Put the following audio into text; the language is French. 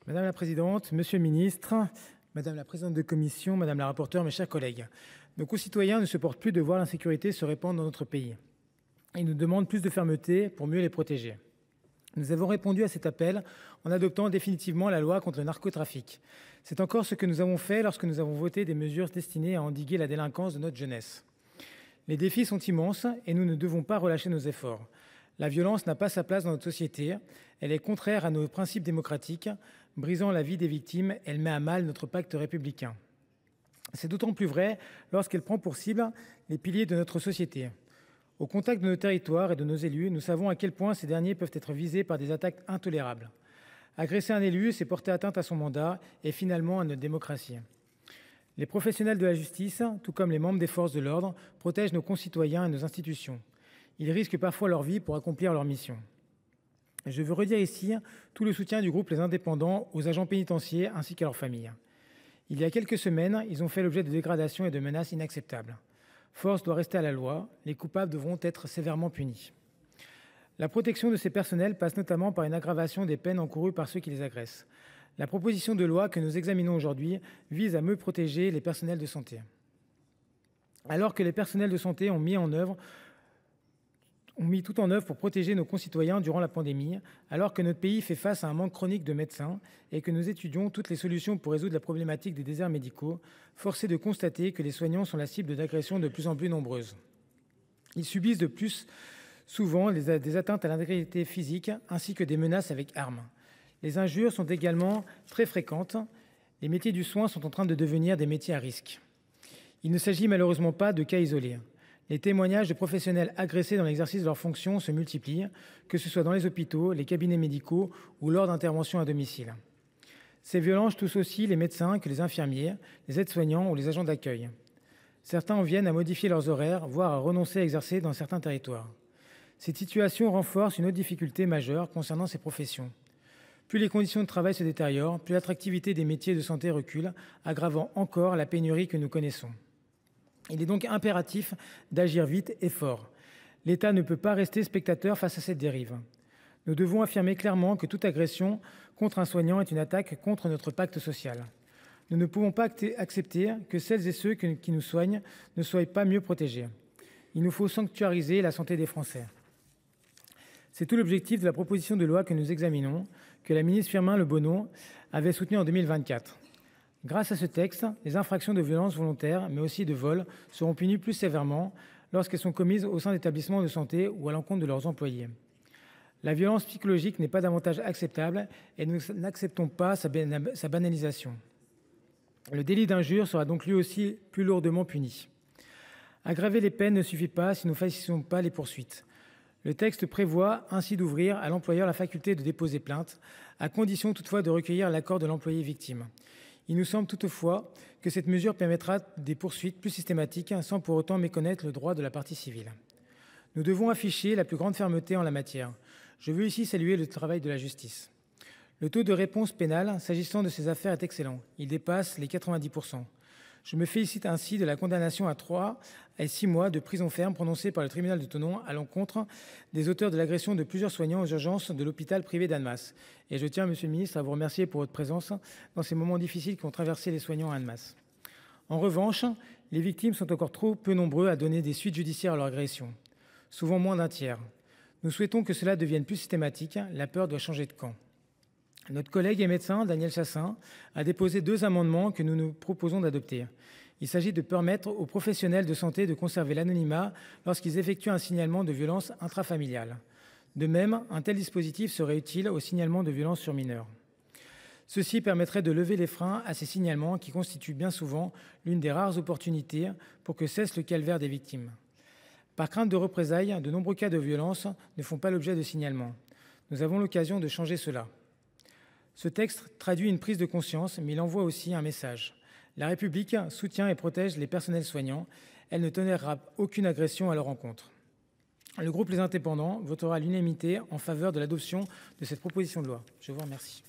Madame la présidente, monsieur le ministre, madame la présidente de commission, madame la rapporteure, mes chers collègues, nos concitoyens ne supportent plus de voir l'insécurité se répandre dans notre pays. Ils nous demandent plus de fermeté pour mieux les protéger. Nous avons répondu à cet appel en adoptant définitivement la loi contre le narcotrafic. C'est encore ce que nous avons fait lorsque nous avons voté des mesures destinées à endiguer la délinquance de notre jeunesse. Les défis sont immenses et nous ne devons pas relâcher nos efforts. La violence n'a pas sa place dans notre société. Elle est contraire à nos principes démocratiques. Brisant la vie des victimes, elle met à mal notre pacte républicain. C'est d'autant plus vrai lorsqu'elle prend pour cible les piliers de notre société. Au contact de nos territoires et de nos élus, nous savons à quel point ces derniers peuvent être visés par des attaques intolérables. Agresser un élu, c'est porter atteinte à son mandat et finalement à notre démocratie. Les professionnels de la justice, tout comme les membres des forces de l'ordre, protègent nos concitoyens et nos institutions. Ils risquent parfois leur vie pour accomplir leur mission. Je veux redire ici tout le soutien du groupe Les Indépendants aux agents pénitentiaires ainsi qu'à leurs familles. Il y a quelques semaines, ils ont fait l'objet de dégradations et de menaces inacceptables. Force doit rester à la loi, les coupables devront être sévèrement punis. La protection de ces personnels passe notamment par une aggravation des peines encourues par ceux qui les agressent. La proposition de loi que nous examinons aujourd'hui vise à mieux protéger les personnels de santé. Alors que les personnels de santé ont mis tout en œuvre pour protéger nos concitoyens durant la pandémie, alors que notre pays fait face à un manque chronique de médecins et que nous étudions toutes les solutions pour résoudre la problématique des déserts médicaux, force est de constater que les soignants sont la cible d'agressions de plus en plus nombreuses. Ils subissent de plus souvent des atteintes à l'intégrité physique ainsi que des menaces avec armes. Les injures sont également très fréquentes. Les métiers du soin sont en train de devenir des métiers à risque. Il ne s'agit malheureusement pas de cas isolés. Les témoignages de professionnels agressés dans l'exercice de leurs fonctions se multiplient, que ce soit dans les hôpitaux, les cabinets médicaux ou lors d'interventions à domicile. Ces violences touchent aussi les médecins que les infirmiers, les aides-soignants ou les agents d'accueil. Certains en viennent à modifier leurs horaires, voire à renoncer à exercer dans certains territoires. Cette situation renforce une autre difficulté majeure concernant ces professions. Plus les conditions de travail se détériorent, plus l'attractivité des métiers de santé recule, aggravant encore la pénurie que nous connaissons. Il est donc impératif d'agir vite et fort. L'État ne peut pas rester spectateur face à cette dérive. Nous devons affirmer clairement que toute agression contre un soignant est une attaque contre notre pacte social. Nous ne pouvons pas accepter que celles et ceux qui nous soignent ne soient pas mieux protégés. Il nous faut sanctuariser la santé des Français. C'est tout l'objectif de la proposition de loi que nous examinons, que la ministre Firmin Le Bono avait soutenue en 2024. Grâce à ce texte, les infractions de violence volontaire, mais aussi de vol, seront punies plus sévèrement lorsqu'elles sont commises au sein d'établissements de santé ou à l'encontre de leurs employés. La violence psychologique n'est pas davantage acceptable et nous n'acceptons pas sa banalisation. Le délit d'injure sera donc lui aussi plus lourdement puni. Aggraver les peines ne suffit pas si nous ne facilitons pas les poursuites. Le texte prévoit ainsi d'ouvrir à l'employeur la faculté de déposer plainte, à condition toutefois de recueillir l'accord de l'employé victime. Il nous semble toutefois que cette mesure permettra des poursuites plus systématiques sans pour autant méconnaître le droit de la partie civile. Nous devons afficher la plus grande fermeté en la matière. Je veux ici saluer le travail de la justice. Le taux de réponse pénale s'agissant de ces affaires est excellent. Il dépasse les 90%. Je me félicite ainsi de la condamnation à 3 et 6 mois de prison ferme prononcée par le tribunal de Thonon à l'encontre des auteurs de l'agression de plusieurs soignants aux urgences de l'hôpital privé d'Annemasse. Et je tiens, monsieur le ministre, à vous remercier pour votre présence dans ces moments difficiles qu'ont traversé les soignants à Annemasse. En revanche, les victimes sont encore trop peu nombreux à donner des suites judiciaires à leur agression, souvent moins d'un tiers. Nous souhaitons que cela devienne plus systématique. La peur doit changer de camp. Notre collègue et médecin, Daniel Chassaing, a déposé 2 amendements que nous nous proposons d'adopter. Il s'agit de permettre aux professionnels de santé de conserver l'anonymat lorsqu'ils effectuent un signalement de violence intrafamiliale. De même, un tel dispositif serait utile au signalement de violences sur mineurs. Ceci permettrait de lever les freins à ces signalements qui constituent bien souvent l'une des rares opportunités pour que cesse le calvaire des victimes. Par crainte de représailles, de nombreux cas de violence ne font pas l'objet de signalement. Nous avons l'occasion de changer cela. Ce texte traduit une prise de conscience, mais il envoie aussi un message. La République soutient et protège les personnels soignants. Elle ne tolérera aucune agression à leur encontre. Le groupe Les Indépendants votera à l'unanimité en faveur de l'adoption de cette proposition de loi. Je vous remercie.